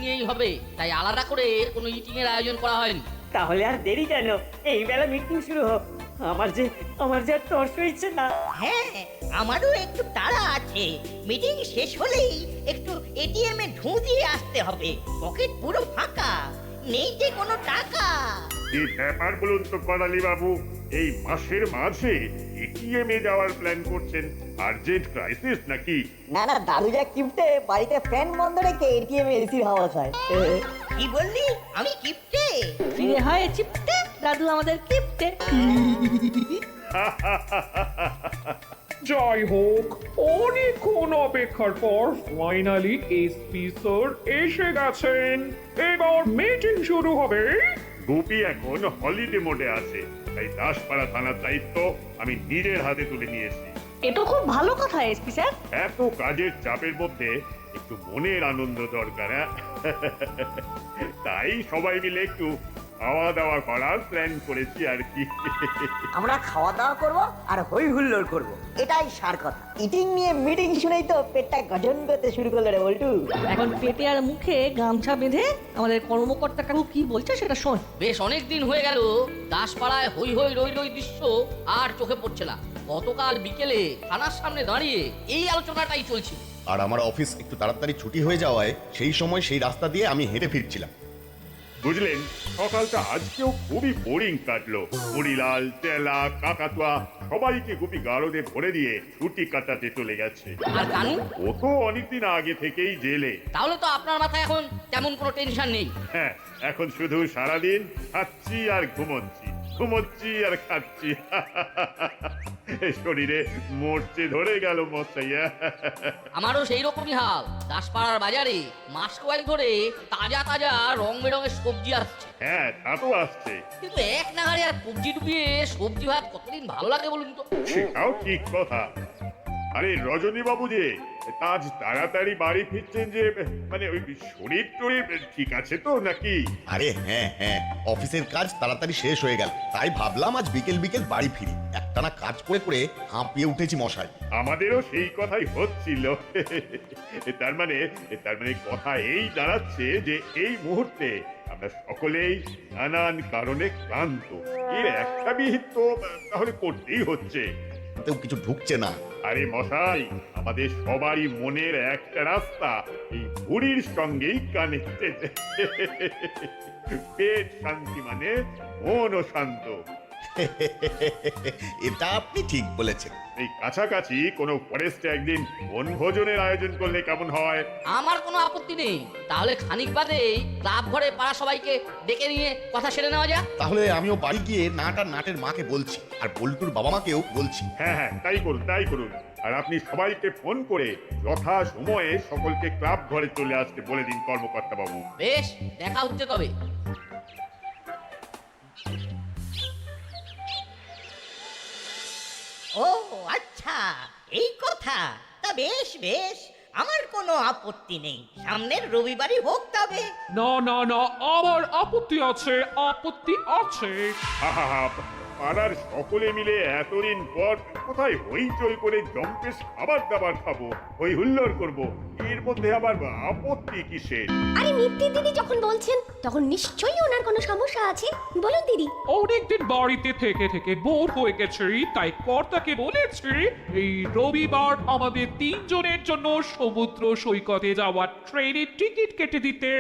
নিয়েই হবে, তাই আলাদা করে কোনো ইটিং এর আয়োজন করা হয়নি। তাহলে আর দেরি কেন, এই বেলা মিটিং শুরু হোক। আমার যে আর তর্স হয়েছে না। হ্যাঁ, আমারও একটু তাড়া আছে। মিটিং শেষ হলেই একটু এটিএম এ ঢু দিয়ে আসতে হবে। পকেট পুরো ফাঁকা, নেই যে কোনো টাকা। কি ব্যাপার বলুন তো করালি বাবু, এই মাসের মাঝে এটিএম এ যাওয়ার প্ল্যান করছেন? আর্জেন্ট ক্রাইসিস নাকি? না না, দাদু যা কিপটে, বাড়িতে ফ্যান বন্ধ রেখে এটিএম এ এসির হাওয়া খায়। কি বললি? আমি কিপটে? ফিরে হয় চিপটে, দাদু আমাদের কিপটে। জয় হোক, অনেকক্ষণ অপেক্ষার পর ফাইনালি এসপি স্যার এসে গেছেন। এবার মিটিং শুরু হবে। গোপী এখন হলিডে মোডে আছে, তাই দাসপাড়া থানার দায়িত্ব আমি নিজের হাতে তুলে নিয়েছি। এটা খুব ভালো কথা এসপি স্যার। এত কাজের চাপের মধ্যে একটু মনের আনন্দ দরকার, হ্যাঁ? তাই সবাই মিলে একটু খাওয়া দাওয়া করার প্ল্যান করেছি আর কি। আমরা খাওয়া দাওয়া করবো আর হই হুল্লোড় করবো, এটাই সার কথা। ইটিং নিয়ে মিটিং শুনেই তো পেটটা গঠন করতে শুরু করলো রে বল্টু। এখন পেটে আর মুখে গামছা বেঁধে আমাদের কর্মকর্তা কাকু কি বলছে সেটা শোন। বেশ অনেক দিন হয়ে গেল দাসপাড়ায় হই হই রই রই দৃশ্য আর চোখে পড়ছে না। গতকাল বিকেলে থানার সামনে দাঁড়িয়ে এই আলোচনাটাই চলছিল। আর আমার অফিস একটু তাড়াতাড়ি ছুটি হয়ে যাওয়ায় সেই সময় সেই রাস্তা দিয়ে আমি হেঁটে ফিরছিলাম। বুঝলেন, সকালটা আজকেও খুবই বোরিং কাটলো। হরিলাল, চেলা, কাকাতুয়া সবাইকে গুপি গারদে ভরে দিয়ে ছুটি কাটাতে চলে গেছে। আর কানু? ও তো অনেকদিন আগে থেকেই জেলে। তাহলে তো আপনার মাথায় এখন তেমন কোনো টেনশন নেই। হ্যাঁ, এখন শুধু সারাদিন খাচ্ছি আর ঘুমোচ্ছি, ঘুমোচ্ছি আর খাচ্ছি। শরীরে মরচে ধরে গেল মশাইয়া। আমারও সেই রকমই হাল। দাসপাড়ার বাজারে মাস কয়েক ধরে তাজা তাজা রং বেরঙের সবজি আসছে। হ্যাঁ, তা তো আসছে, কিন্তু এক নাগারে আর সবজি ডুবিয়ে সবজি ভাত কতদিন ভালো লাগে বলুন তো? সেটাও ঠিক কথা। আরে রজনী বাবু যে আজ তাড়াতাড়ি বাড়ি ফিরছেন যে, মানে ওই শরীর টরীর ঠিক আছে তো নাকি? আরে হ্যাঁ হ্যাঁ, অফিসের কাজ তাড়াতাড়ি শেষ হয়ে গেল, তাই ভাবলাম আজ বিকেল বিকেল বাড়ি ফিরি। একটানা কাজ করে করে হাঁপিয়ে উঠেছি মশাই। আমাদেরও সেই কথাই হচ্ছিল। তার মানে কথা এই দাঁড়াচ্ছে যে এই মুহূর্তে আমরা সকলেই নানান কারণে ক্লান্ত। এর একটা বিহিত তো তাহলে করতেই হচ্ছে। তাতেও কিছু ঢুকছে না। আরে মশাই, আমাদের সবারই মনের একটা রাস্তা এই বুড়ির সঙ্গেই কানেক্টেড। পেট শান্তি মানে মনও শান্ত। এটা আপনি ঠিক বলেছেন। এই কাছাকাছি কোনো ফরেস্টে একদিন বনভোজনের আয়োজন করলে কেমন হয়? আমার কোনো আপত্তি নেই। তাহলে খানিক বাদে ক্লাব ঘরে পাড়া সবাইকে ডেকে নিয়ে কথা সেরে নেওয়া যাক। তাহলে আমিও বাড়ি গিয়ে নাট আর নাটের মাকে বলছি, আর বল্টুর বাবা মাকেও বলছি। হ্যাঁ হ্যাঁ, তাই করুন তাই করুন। আর আপনি সবাইকে ফোন করে যথা সময়ে সকলকে ক্লাব ঘরে চলে আসতে বলে দিন কর্মকর্তা বাবু। বেশ, দেখা হচ্ছে তবে। ও আচ্ছা, এই কথা। তা বেশ বেশ, আমার কোনো আপত্তি নেই। সামনের রবিবারই হোক তবে। না না না, আমার আপত্তি আছে, আপত্তি আছে। আহা, পাড়ার সকলে মিলে এতদিন পর কোথায় হইচই করে জম্পেশ খাবার দাবার খাবো, হই হুল্লোড় করবো, এর মধ্যে আবার আপত্তি কিসের? আরে মিত্তি দিদি যখন বলছেন তখন নিশ্চয়ই ওনার কোনো সমস্যা আছে। বলুন দিদি। অনেকদিন বাড়িতে থেকে থেকে বোর হয়ে গেছি, তাই কর্তাকে বলেছি এই রবিবার আমাদের তিনজনের জন্য সমুদ্র সৈকতে যাওয়ার ট্রেনের টিকিট কেটে দিতে।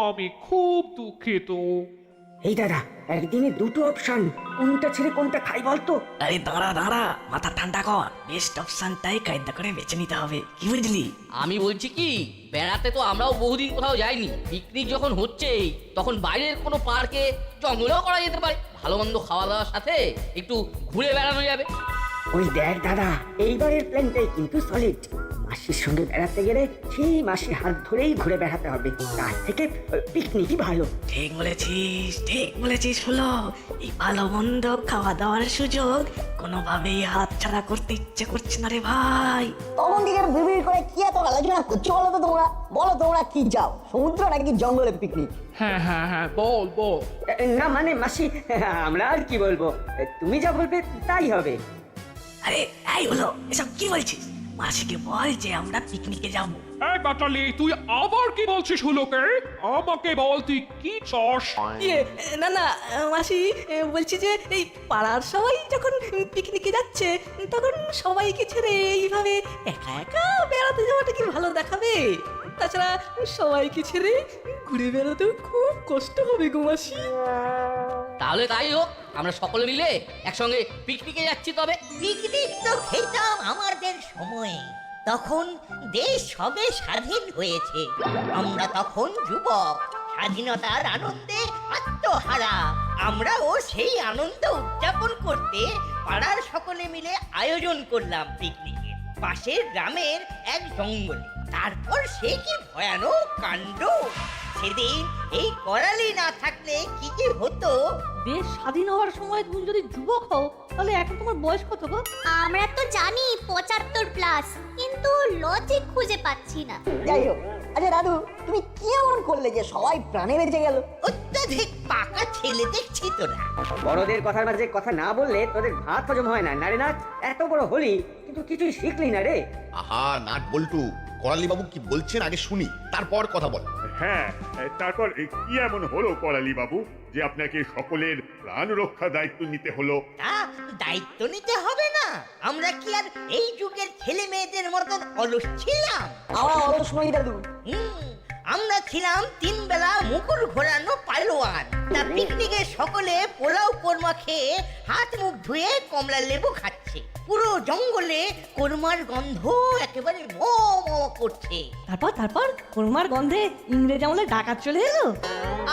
আমি খুব দুঃখিত। এই দাদা, একদিনে দুটো অপশন, কোনটা ছেড়ে কোনটা খাই বলতো? আরে দাঁড়া দাঁড়া, মাথা ঠান্ডা কর। বেস্ট অপশনটাই কায়দা করে বেছে নিতে হবে, কি বুঝলি? আমি বলছি কি, বেড়াতে তো আমরাও বহুদিন কোথাও যাইনি। পিকনিক যখন হচ্ছেই তখন বাইরের কোনো পার্কে জঙ্গলেও করা যেতে পারে। ভালো মন্দ খাওয়া দাওয়ার সাথে একটু ঘুরে বেড়ানো যাবে। ওই দেখ দাদা, এইবারের প্ল্যানটাই কিন্তু সলিড। মাসির সঙ্গে বেড়াতে গেলে সেই মাসির হাত ধরেই ঘুরে বেড়াতে হবে, তার থেকে পিকনিকই ভালো। ঠিক বলেছিস হলো। এই ভালো মন্দ খাওয়া দাওয়ার সুযোগ কোনোভাবেই হাত ছাড়া করতে ইচ্ছে করছে না রে ভাই। তখন দিকে বিড়বিড় করে কি এত আলোচনা করছো বলো তো তোমরা? বলো তোমরা কি চাও, সমুদ্র নাকি জঙ্গলে পিকনিক? হ্যাঁ হ্যাঁ হ্যাঁ, বল বল। না মানে মাসি, আমরা আর কি বলবো, তুমি যা বলবে তাই হবে। আরে এই হলো, এসব কি বলছিস? মাসিকে বল যে আমরা পিকনিকে যাব। বাটালি তুই আবার কি বলছিস হুলোকে? আমাকে বল তুই কি চাস? ইয়ে না না মাসি বলছি যে এই পাড়ার সবাই যখন পিকনিকে যাচ্ছে তখন সবাইকে ছেড়ে এইভাবে একা একা বেড়াতে যাওয়াটা কি ভালো দেখাবে? তাছাড়া সবাইকে ছেড়ে ঘুরে বেড়াতেও খুব কষ্ট হবে গো মাসি। তাহলে তাই হোক, আমরা সকলে মিলে একসঙ্গে পিকনিকে যাচ্ছি তবে। পিকনিক তো খেতাম আমাদের সময়ে, তখন দেশ সবে স্বাধীন হয়েছে। আমরা তখন যুবক, স্বাধীনতার আনন্দে আত্মহারা। আমরাও সেই আনন্দ উদযাপন করতে পাড়ার সকলে মিলে আয়োজন করলাম পিকনিকের, পাশের গ্রামের এক জঙ্গলে। তারপর সে কি ভয়ানক কাণ্ড! সেদিন এই করালি না থাকলে কি যে হতো! দেশ স্বাধীন হওয়ার সময় তুমি যদি যুবক হও তাহলে এখন তোমার বয়স কত গো? আমরা তো জানি 75+, কিন্তু লজিক খুঁজে পাচ্ছি না। যাই হোক, আচ্ছা দাদু, তুমি কি এমন করলে যে সবাই প্রাণে বেঁচে গেল? অত্যাধিক পাকা ছেলে দেখছি তোরা। বড়দের কথার মাঝে কথা না বললে তোদের ভাত হজম হয় না, নারে না? এত বড় হলি কিন্তু কিছুই শিখলি না রে। আহা নাট বল্টু, করালি বাবু কি বলছেন আগে শুনি, তারপর কথা বল। হ্যাঁ, তারপর কি এমন হলো করালি বাবু যে আপনাকে সকলের প্রাণ রক্ষা দায়িত্ব নিতে হলো? তা দায়িত্ব নিতে হবে না? আমরা কি আর এই যুগের ছেলে মেয়েদের মতন অলস ছিলাম? আমরা অলস নই দাদু। আমরা ছিলাম 3 বেলা মুকুর ঘোরানো পালোয়ান। তা পিকনিকে সকলে পোলাও কোরমা খেয়ে হাত মুখ ধুয়ে কমলা লেবু খাচ্ছে। পুরো জঙ্গলে কোরমার গন্ধ একেবারে ম করছে। তারপর কোরমার গন্ধে ইংরেজ আমলে ডাকাত চলে এলো।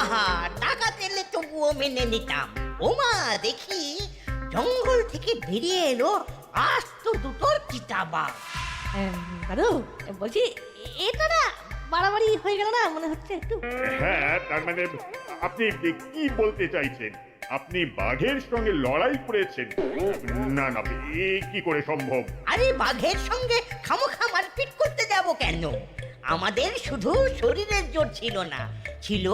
আহা, টাকা তেলে তবুও মেনে নিতাম। ওমা দেখি জঙ্গল থেকে বেরিয়ে এলো আস্ত দুটো চিতাবাঘ। দাদু বলছি এটা না বাড়াবাড়ি হয়ে গেল না মনে হচ্ছে একটু? হ্যাঁ, তার মানে আপনি কি বলতে চাইছেন? আপনি বাঘের সঙ্গে লড়াই করেছেন? না না, এ কি করে সম্ভব? আরে বাঘের সঙ্গে খামোখা মারপিট করতে যাব কেন? আমাদের শুধু শরীরের জোর ছিল না, ছিল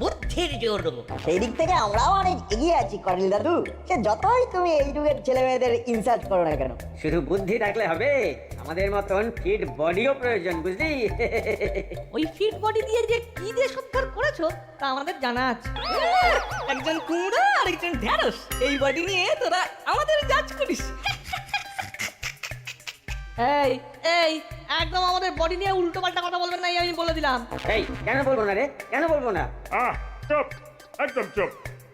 বুদ্ধির জোরও। সেই দিক থেকে আমরাও অনেক এগিয়ে আছি করালি দাদু। সে যতই তুমি এই যুগের ছেলে মেয়েদের ইনসাল্ট করো না কেন। শুধু বুদ্ধি থাকলে হবে, আমাদের মতন ফিট বডিও প্রয়োজন, বুঝলি? ওই ফিট বডি দিয়ে যে কি দেশ উদ্ধার করেছো তা আমাদের জানা আছে। একজন কুমড়া আর একজন ঢেঁড়স, এই বডি নিয়ে তোরা আমাদের জাজ করিস। এই এই একদম আমাদের বডি নিয়ে উল্টো পাল্টা কথা বলবেন না, আমি বলে দিলাম। এই কেন বলবো না রে, কেন বলবো না? চুপ, একদম চুপ।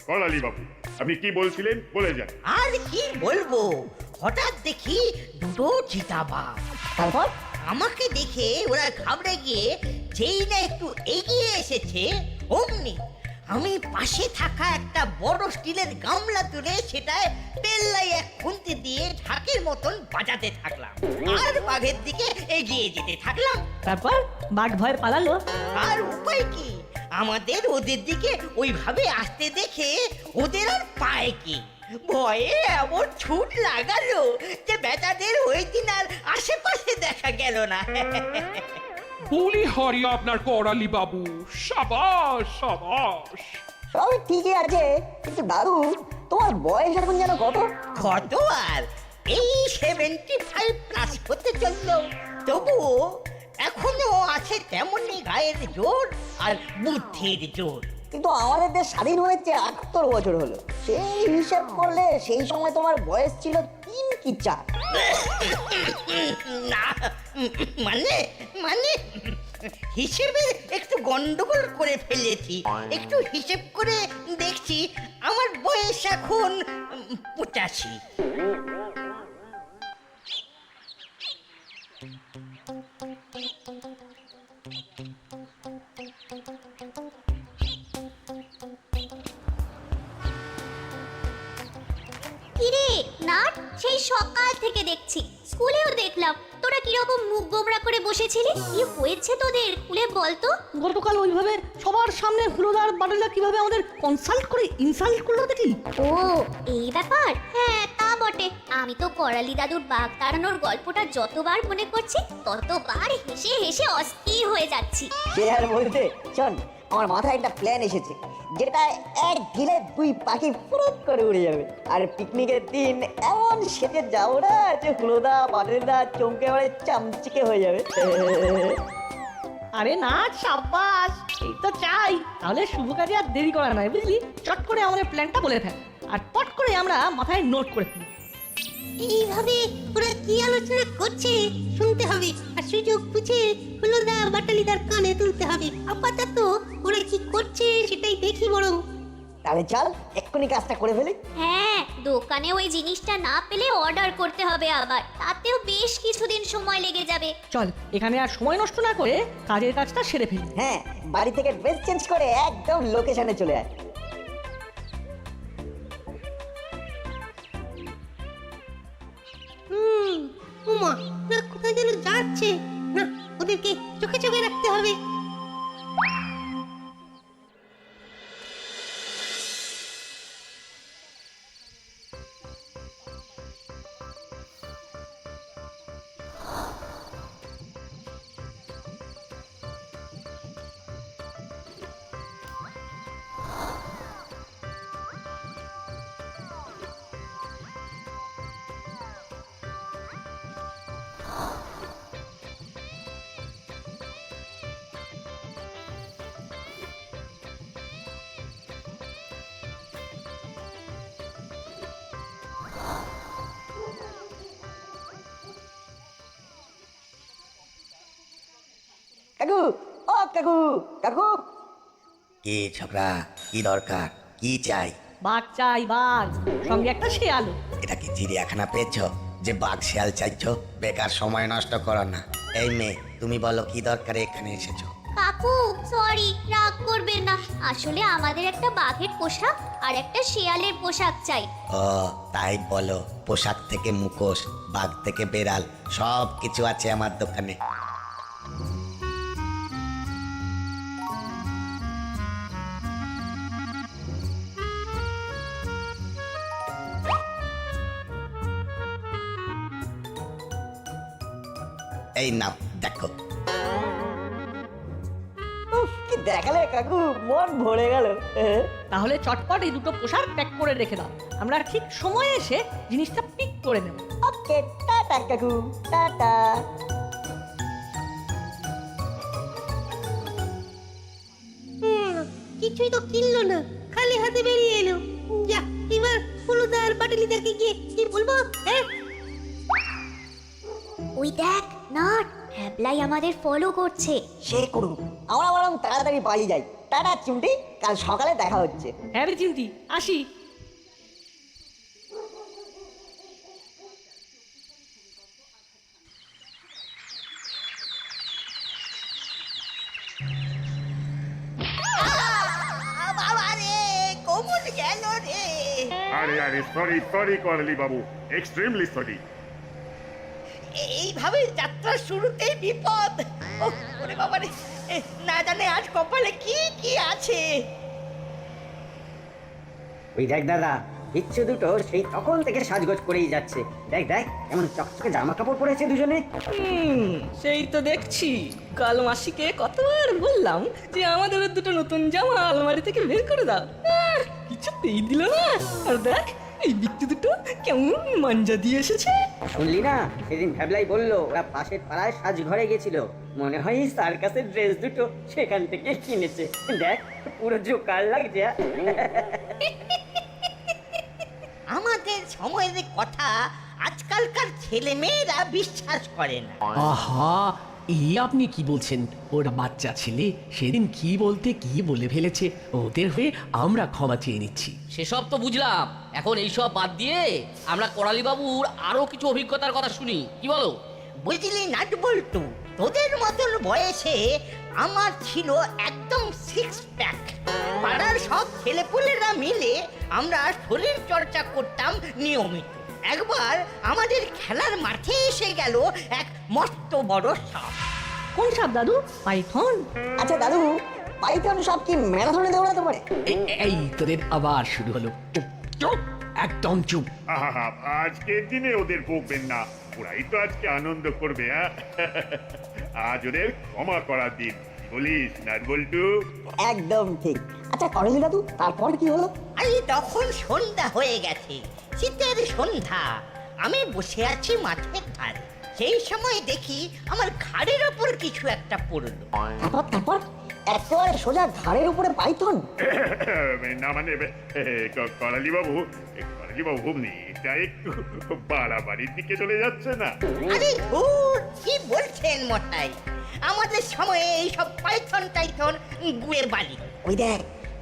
করালি বাবু, আপনি কি বলছিলেন বলে যান। আর কি বলবো, হঠাৎ দেখি দুটো চিতাবাঘ। তারপর আমাকে দেখে ওরা ঘাবড়ে গিয়ে যেই না একটু এগিয়ে এসেছে, অমনি আমি পাশে থাকা একটা বড় স্টিলের গামলা তুলে সেটায় পেল্লাই এক খুন্তি দিয়ে ঢাকের মতন বাজাতে থাকলাম আর বাঘের দিকে এগিয়ে যেতে থাকলাম। তারপর বাঘ ভয় পালালো। আর উপায় কি, আমাদের ওদের দিকে ওইভাবে আসতে দেখে ওদের আর পায় কি, ভয়ে এমন ছুট লাগালো যে বেচাদের ওই দিন আর আশেপাশে দেখা গেল না। বলি হরি আপনার করালি বাবু, সাবাস সাবাস। সবই ঠিকই আছে, কিন্তু দাদু তোমার বয়স এখন যেন কত? কত আর এই 75+ হতে চললো, তবুও এখনো আছে তেমনি গায়ের জোর আর বুদ্ধির জোর। কিন্তু আমাদের দেশ স্বাধীন হয়েছে 78 বছর হলো। সেই হিসাব করলে সেই সময় তোমার বয়স ছিল 3 কি 4। না মানে মানে হিসেবে একটু গন্ডগোল করে ফেলেছি। একটু হিসেব করে দেখছি আমার বয়স এখন 85। কিরে নাট, সেই সকাল থেকে দেখছি, স্কুলেও দেখলাম তোরা কিরকম মুখ গোমরা করে বসেছিলি। কি হয়েছে তোদের খুলে বলতো? গতকাল ওইভাবে সবার সামনে হুলোদার বাড়িলা কিভাবে আমাদের কনসাল্ট করে ইনসাল্ট করলো দেখলি? ও এই ব্যাপার, হ্যাঁ তা বটে। আমি তো করালি দাদুর বাঘ তাড়ানোর গল্পটা যতবার মনে করছি ততবার হেসে হেসে অস্থির হয়ে যাচ্ছি। সে আর বলতে, শোন আমার মাথায় একটা প্ল্যান এসেছে, যেটা এক ঢিলে 2 পাখি ফুরুত করে উড়ে যাবে। আর পিকনিকের দিন এমন সেজে যাবো না যে হুলোদা বাটেদা চমকে বাড়ে চামচিকে হয়ে যাবে। আরে না সাব্বাস, এই তো চাই। তাহলে শুভ কাজে আর দেরি করা নয়, বুঝলি? চট করে আমাদের প্ল্যানটা বলে ফেল, আর পট করে আমরা মাথায় নোট করে ফেলি। এইভাবে ওরা কি আলোচনা করছে শুনতে হবে, আর সুযোগ বুঝে হলুদা বাটালিদার কানে তুলতে হবে। আপাতত ওরা কি করছে সেটাই দেখি বরং। তাহলে চল এক্ষুনি কাজটা করে ফেলি। হ্যাঁ, দোকানে ওই জিনিসটা না পেলে অর্ডার করতে হবে আবার, তাতেও বেশ কিছুদিন সময় লেগে যাবে। চল এখানে আর সময় নষ্ট না করে কাজের কাজটা সেরে ফেলি। হ্যাঁ, বাড়ি থেকে ড্রেস চেঞ্জ করে একদম লোকেশনে চলে আয়। উমা না কোথায় যেন যাচ্ছে, না ওদেরকে চোখে চোখে রাখতে হবে। কাকু, ও কাকু, কাকু। কি ছোকরা, কি দরকার, কি চাই? বাঘ চাই, বাঘ, সঙ্গে একটা শেয়ালও। এটা কি চিড়িয়াখানা পেয়েছো যে বাঘ শিয়াল চাইছো? বেকার সময় নষ্ট করো না। এই মেয়ে, তুমি বলো কি দরকারে এখানে এসেছো? কাকু সরি, রাগ করবেন না, আসলে আমাদের একটা বাঘের পোশাক আর একটা শেয়ালের পোশাক চাই। ও তাই বলো। পোশাক থেকে মুখোশ, বাঘ থেকে বেড়াল, সব কিছু আছে আমার দোকানে। এই নাও দেখো। উফ, কি দেখালে কাকু, মন ভরে গেল। তাহলে চটপট এই দুটো পোশাক প্যাক করে রেখে দাও, আমরা ঠিক সময়ে এসে জিনিসটা পিক করে নেব। ওকে, টাটা কাকু, টাটা। কিছুই তো কিনলো না, খালি হাতে বেরিয়ে এলো। যা, এবার হলুদা আর বাটালিদাকে গিয়ে কি বলবো? হ্যাঁ, ওই দেখ নাট, হ্যাবলাই আমাদের ফলো করছে। সে করুন, আমরা বরং তাড়াতাড়ি বাড়ি যাই। টাটা চিমটি, কাল সকালে দেখা হচ্ছে। হ্যাঁ রে চিন্তি, আসি। বাবা রে, কোমর গেল রে। আরে আরে সরি সরি করালি বাবু, এক্সট্রিমলি সরি। এইভাবে যাত্রার শুরুতেই বিপদ। ওরে বাবা রে, না জানে আজ কপালে কি কি আছে। ওই দেখ দাদা, ইচ্ছে দুটো সেই তখন থেকে সাজগোজ করেই যাচ্ছে। দেখ দেখ এমন চকচকে জামা কাপড় পরেছে দুজনে। সেই তো দেখছি, কাল মাসিকে কতবার বললাম যে আমাদের দুটো নতুন জামা আলমারি থেকে বের করে দাও, কিছুতেই দিল না। আর দেখ এই বিক্রি দুটো কেমন মাঞ্জা দিয়ে এসেছে। শুনলি না, সেদিন ভ্যাবলাই বললো ওরা পাশের পাড়ায় সাজঘরে গেছিল, মনে হয় সার্কাসের ড্রেস দুটো সেখান থেকে কিনেছে। দেখ পুরো জোকার লাগছে। আমাদের সময়ের কথা আজকালকার ছেলে মেয়েরা বিশ্বাস করে না। আহা, এই আপনি কি বলছেন? ওরা বাচ্চা ছেলে, সেদিন কি বলতে কি বলে ফেলেছে, ওদের হয়ে আমরা ক্ষমা চেয়ে নিচ্ছি। সেসব তো বুঝলাম, এখন এইসব বাদ দিয়ে আমরা করালি বাবুর আরো কিছু অভিজ্ঞতার কথা শুনি, কি বলো? বুঝলি নাট বল্টু, তোদের মতন বয়সে আমার ছিল একদম সিক্স প্যাক। পাড়ার সব ছেলেপুলেরা মিলে আমরা শরীর চর্চা করতাম নিয়মিত। একবার আমাদের খেলার মাঠে এসে গেল এক মস্ত বড় সাপ। কোন সাপ দাদু? পাইথন? আচ্ছা দাদু, পাইথন সব কি ম্যারাথনে দৌড়াতে পারে? এই তোদের আবার শুরু হলো। চুপ চুপ, একদম চুপ। আহা, আজকের দিনে ওদের বকবেন না, ওরাই তো আজকে আনন্দ করবে। হ্যাঁ, আজ ওদের ক্ষমা করার দিন, বলিস নাট বল্টু? একদম ঠিক। আচ্ছা করেলি দাদু, তারপর কি হলো? আরে তখন সন্ধ্যা হয়ে গেছে, শীতের সন্ধ্যা। আমি বসে আছি মাঠের ধারে, সেই সময় দেখি আমার ঘাড়ের ওপর কিছু একটা পড়লো। তারপর একেবারে সোজা ঘাড়ের উপরে পাইথন। না মানে করালি বাবু এটা একটু বাড়াবাড়ির দিকে চলে যাচ্ছে না? আরে ধুর, কি বলছেন মশাই? আমাদের সময়ে এইসব পাইথন টাইথন গুয়ের বালি। ওই দেখ,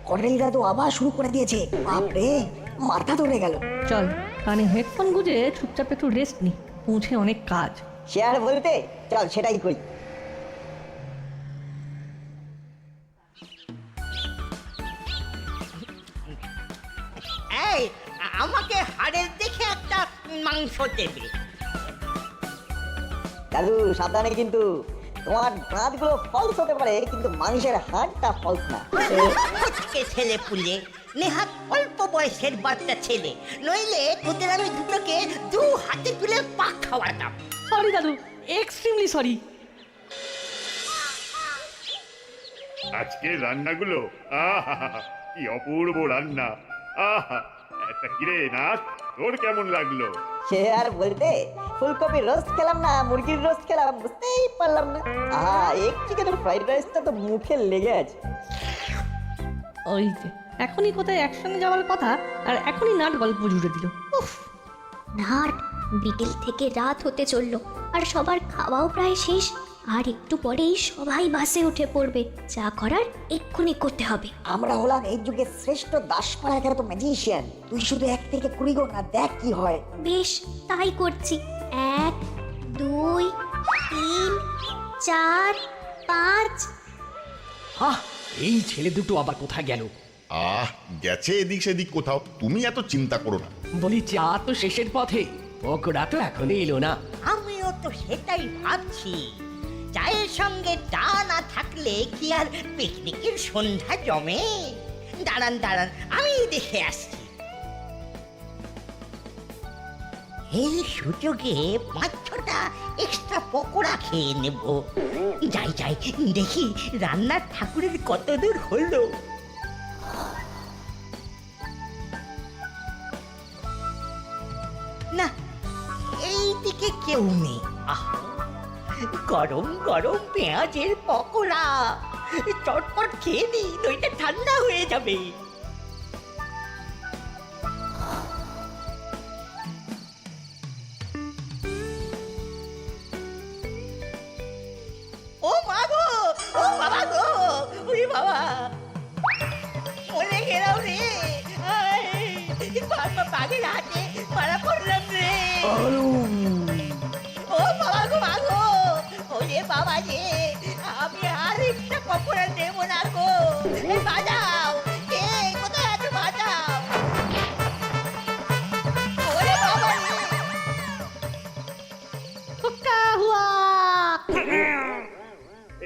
কটালি দাদু আবার শুরু করে দিয়েছে। বাপরে, মাথা ধরে গেল। চল কানে হেডফোন গুঁজে চুপচাপ একটু রেস্ট নি, পৌঁছে অনেক কাজ। সে আর বলতে, চল সেটাই করি। এই, আমাকে হাড়ের দেখে একটা মাংস দেবে। দাদু সাবধানে কিন্তু, তোমার দাঁতগুলো ফলস হতে পারে কিন্তু মানুষের হাড়টা ফলস না। আজকে ছেলে পুলে নেহাত অল্প বয়সের বাচ্চা ছেলে, নইলে তোদের আমি দুটোকে দু হাতে তুলে পাক খাওয়াতাম। সরি দাদু, এক্সট্রিমলি সরি। আজকে রান্নাগুলো আহা, কি অপূর্ব রান্না! আহা, একটা কিরে নাচ, তোর কেমন লাগলো? সে আর বলতে, ফুলকপি রোস্ট খেলাম না মুরগির রোস্ট খেলাম বুঝতেই পারলাম না। এক চিকেনের ফ্রাইড রাইসটা তো মুখে লেগে আছে। ওই যে এখনই কোথায় একসঙ্গে যাওয়ার কথা, আর এখনই নাট গল্প জুড়ে দিল। উফ, নাট, বিকেল থেকে রাত হতে চললো, আর সবার খাওয়াও প্রায় শেষ। আর একটু পরেই সবাই বাসে উঠে পড়বে। যা করার এক্ষুনি করতে হবে। আমরা হলাম এই যুগের শ্রেষ্ঠ দাসপাড়া খেলা তো ম্যাজিশিয়ান। তুই শুধু 1 থেকে 20 গোনা না, দেখ কি হয়। বেশ, তাই করছি। 1 2 3 4 5। এই ছেলে দুটো আবার কোথায় গেল? গেছে এদিক সেদিক কোথাও, তুমি এত চিন্তা করো না। বলি চা তো শেষের পথে, পকোড়া তো এখনো এলো না। আমিও তো সেটাই ভাবছি। চায়ের সঙ্গে চা না থাকলে কি আর পিকনিকের সন্ধ্যা জমে? দাঁড়ান দাঁড়ান, আমি দেখে আসছি। এই সুযোগে 5-6টা এক্সট্রা পকোড়া খেয়ে নেব। যাই যাই, দেখি রান্নার ঠাকুরের কত দূর হলো। না, এই দিকে কেউ নেই। গরম গরম পেঁয়াজের পকোড়া, চটপট খেয়ে নি, নইটা ঠান্ডা হয়ে যাবে। ও মা গো, ও বাবা গো, ওরে বাবা, মরে গেলাম রে। বাঘের হাতে মারা পড়লাম রে। ও বাবা গো, মা গো, ওরে বাবা রে, আমি আর একটা পকোড়া নেব না গো। বাজাও, কে কোথায় আছে বাজাও। ওরে বাবা রে। হুক্কা হুয়া।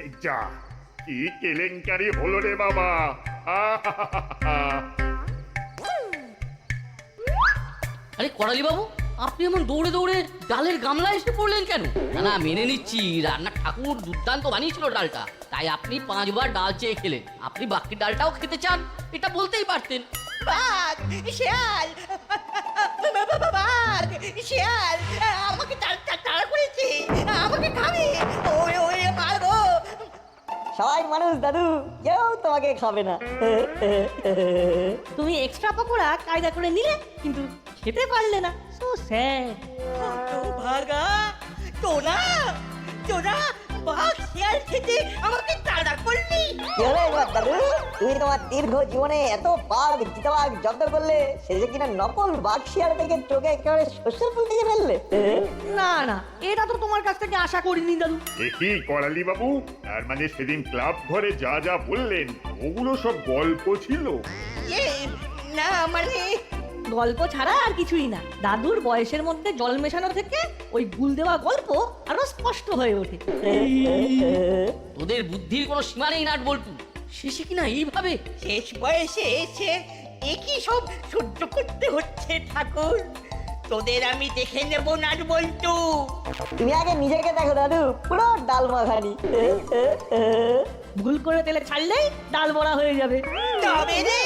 এই যা, কি কেলেঙ্কারি হলো রে বাবা! আরে করালি বাবু, আপনি এমন দৌড়ে দৌড়ে ডালের গামলায় এসে পড়লেন কেন? না মেনে নিচ্ছি, রান্নার ঠাকুর দুর্দান্ত বানিয়েছিল ডালটা, তাই আপনি 5 বার ডাল চেয়ে খেলেন। আপনি বাকি ডালটাও খেতে চান, এটা বলতেই পারতেন। বাঘ, শিয়াল, বাঘ, শিয়াল আমাকে তাড়া করেছে, আমাকে খাবে। ওরে ওরে মা গো। সবাই মানুষ দাদু, কেউ তোমাকে খাবে না। তুমি এক্সট্রা পকোড়া কায়দা করে নিলে, কিন্তু খেতে পারলে না। So sad. ভাগা তোরা, তোরা বাঘ শিয়াল খেতে আমাকে তাড়া করলি। কি হলো এবার দাদু? তুমি তোমার দীর্ঘ জীবনে এত বাঘ চিতাবাঘ জব্দ করলে, শেষে কিনা নকল বাঘ শিয়াল থেকে তোকে একেবারে শ্বশুর ফুল থেকে ফেললে। না না, এটা তো তোমার কাছ থেকে আশা করিনি দাদু। কি করালি বাবু, তার মানে সেদিন ক্লাব ঘরে যা যা বললেন ওগুলো সব গল্প ছিল? না মানে গল্প ছাড়া আর কিছুই না। দাদুর বয়সের মধ্যে জল মেশানো থেকে ওই গুল দেওয়া গল্প আরো স্পষ্ট হয়ে ওঠে। তোদের বুদ্ধির কোনো সীমা নেই নাট বল্টু, শেষে কিনা এইভাবে। শেষ বয়সে এসে একই সব সহ্য করতে হচ্ছে ঠাকুর। তোদের আমি দেখে নেব নাট বল্টু। তুমি আগে নিজেকে দেখো দাদু, পুরো ডাল মাখানি। ভুল করে তেলে ছাড়লেই ডাল বড়া হয়ে যাবে। তবে রে